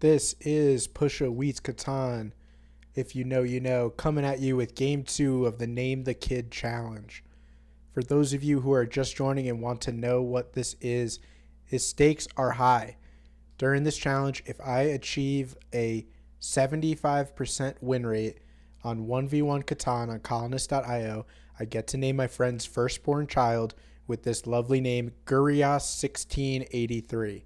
This is Pusha Wheats Catan. If you know, you know, coming at you with game 2 of the Name the Kid challenge. For those of you who are just joining and want to know what this is, his stakes are high. During this challenge, if I achieve a 75% win rate on 1v1 Catan on colonist.io, I get to name my friend's firstborn child with this lovely name, Gurias1683.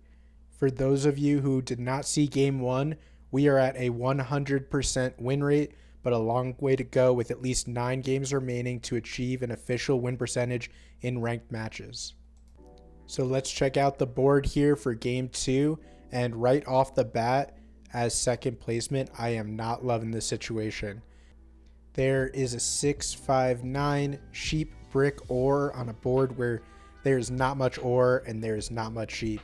For those of you who did not see game 1, we are at a 100% win rate, but a long way to go with at least 9 games remaining to achieve an official win percentage in ranked matches. So let's check out the board here for game 2, and right off the bat, as second placement, I am not loving this situation. There is a 659 sheep brick ore on a board where there's not much ore and there's not much sheep.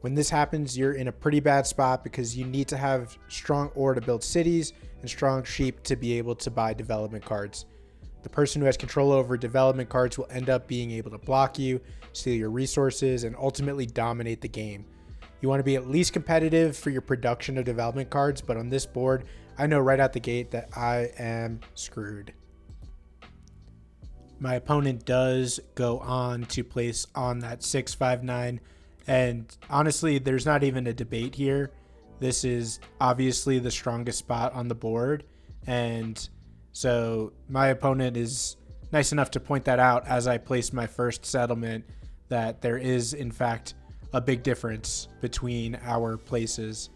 When this happens, you're in a pretty bad spot because you need to have strong ore to build cities and strong sheep to be able to buy development cards. The person who has control over development cards will end up being able to block you, steal your resources, and ultimately dominate the game. You want to be at least competitive for your production of development cards, but on this board, I know right out the gate that I am screwed. My opponent does go on to place on that 659. And honestly, there's not even a debate here. This is obviously the strongest spot on the board. And so my opponent is nice enough to point that out as I place my first settlement, that there is, in fact, a big difference between our places.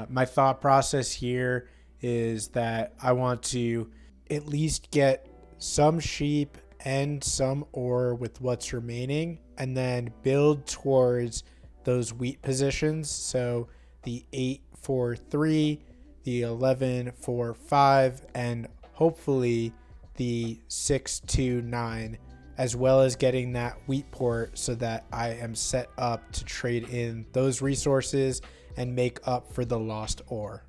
My thought process here is that I want to at least get some sheep and some ore with what's remaining, and then build towards those wheat positions. So the 8-4-3, the 11-4-5, and hopefully the 6-2-9, as well as getting that wheat port so that I am set up to trade in those resources and make up for the lost ore.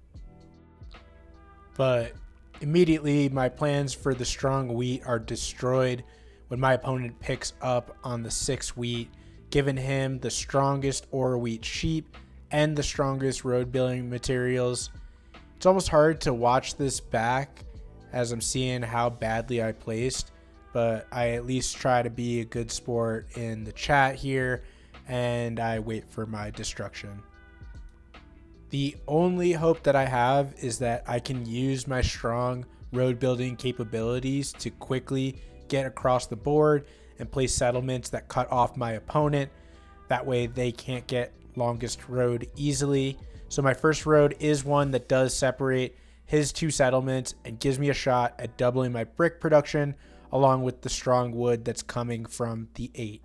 But immediately, my plans for the strong wheat are destroyed when my opponent picks up on the 6 wheat, giving him the strongest ore wheat sheep and the strongest road building materials. It's almost hard to watch this back as I'm seeing how badly I placed, but I at least try to be a good sport in the chat here, and I wait for my destruction. The only hope that I have is that I can use my strong road building capabilities to quickly get across the board and place settlements that cut off my opponent. That way they can't get longest road easily. So my first road is one that does separate his 2 settlements and gives me a shot at doubling my brick production along with the strong wood that's coming from the 8.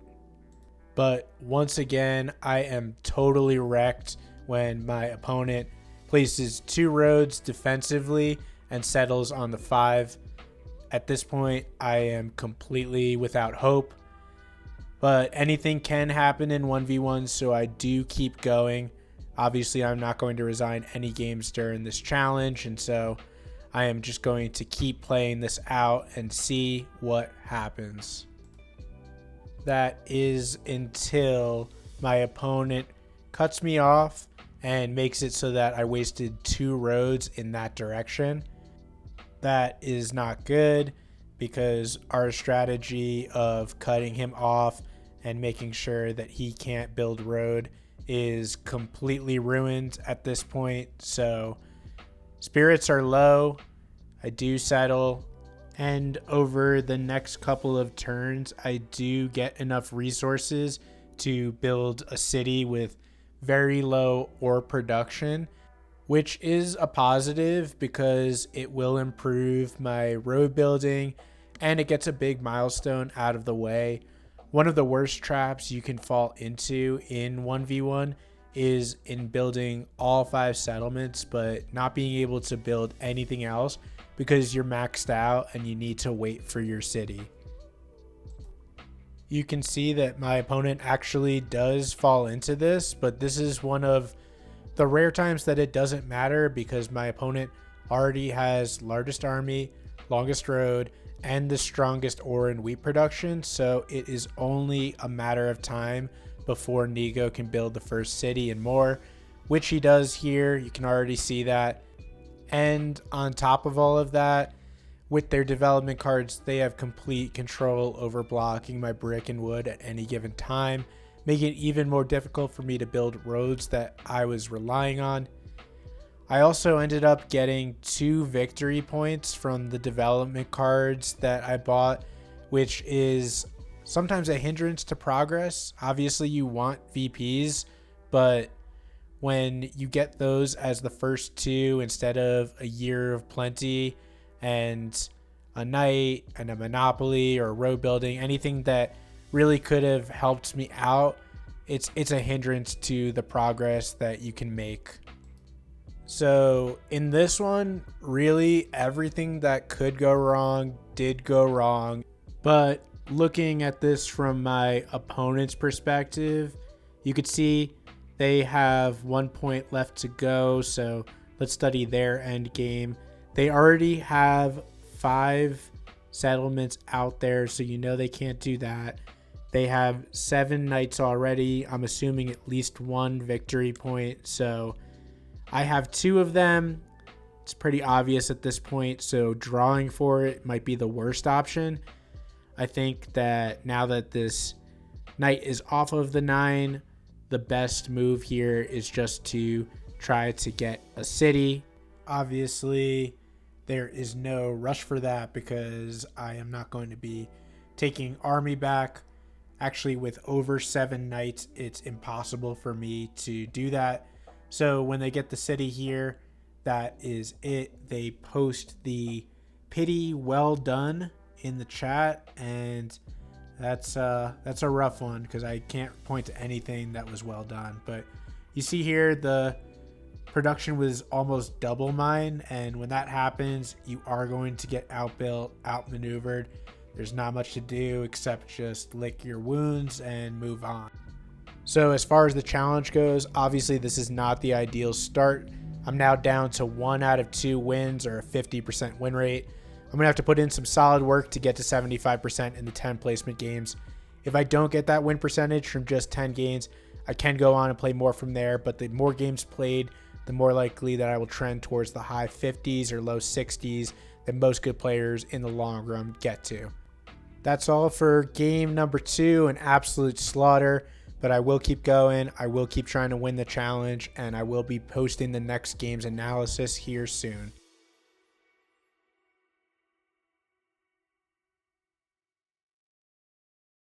But once again, I am totally wrecked when my opponent places 2 roads defensively and settles on the 5. At this point, I am completely without hope. But anything can happen in 1v1, so I do keep going. Obviously, I'm not going to resign any games during this challenge, and so I am just going to keep playing this out and see what happens. That is until my opponent cuts me off and makes it so that I wasted 2 roads in that direction. That is not good because our strategy of cutting him off and making sure that he can't build road is completely ruined at this point. So spirits are low. I do settle, and over the next couple of turns, I do get enough resources to build a city with very low ore production, which is a positive because it will improve my road building and it gets a big milestone out of the way. One of the worst traps you can fall into in 1v1 is in building all 5 settlements but not being able to build anything else because you're maxed out and you need to wait for your city. You can see that my opponent actually does fall into this, but this is one of the rare times that it doesn't matter because my opponent already has largest army, longest road, and the strongest ore and wheat production, so it is only a matter of time before Nego can build the first city and more, which he does here. You can already see that. And on top of all of that, with their development cards, they have complete control over blocking my brick and wood at any given time, making it even more difficult for me to build roads that I was relying on. I also ended up getting 2 victory points from the development cards that I bought, which is sometimes a hindrance to progress. Obviously, you want VPs, but when you get those as the first 2 instead of a Year of Plenty and a Knight and a Monopoly or road building, anything that really could have helped me out, it's a hindrance to the progress that you can make. So in this one, really everything that could go wrong did go wrong. But looking at this from my opponent's perspective, you could see they have 1 point left to go. So let's study their end game. They already have 5 settlements out there, so you know they can't do that. They have 7 knights already. I'm assuming at least 1 victory point. So I have 2 of them. It's pretty obvious at this point, so drawing for it might be the worst option. I think that now that this knight is off of the 9, the best move here is just to try to get a city. Obviously, there is no rush for that because I am not going to be taking army back. Actually, with over 7 knights, it's impossible for me to do that. So when they get the city here, that is it. They post the pity well done in the chat, and that's a rough one because I can't point to anything that was well done. But you see here the production was almost double mine, and when that happens, you are going to get outbuilt, outmaneuvered. There's not much to do except just lick your wounds and move on. So as far as the challenge goes, obviously this is not the ideal start. I'm now down to 1 out of 2 wins, or a 50% win rate. I'm going to have to put in some solid work to get to 75% in the 10 placement games. If I don't get that win percentage from just 10 games, I can go on and play more from there, but the more games played, the more likely that I will trend towards the high 50s or low 60s that most good players in the long run get to. That's all for game number 2, an absolute slaughter. But I will keep going. I will keep trying to win the challenge, and I will be posting the next game's analysis here soon.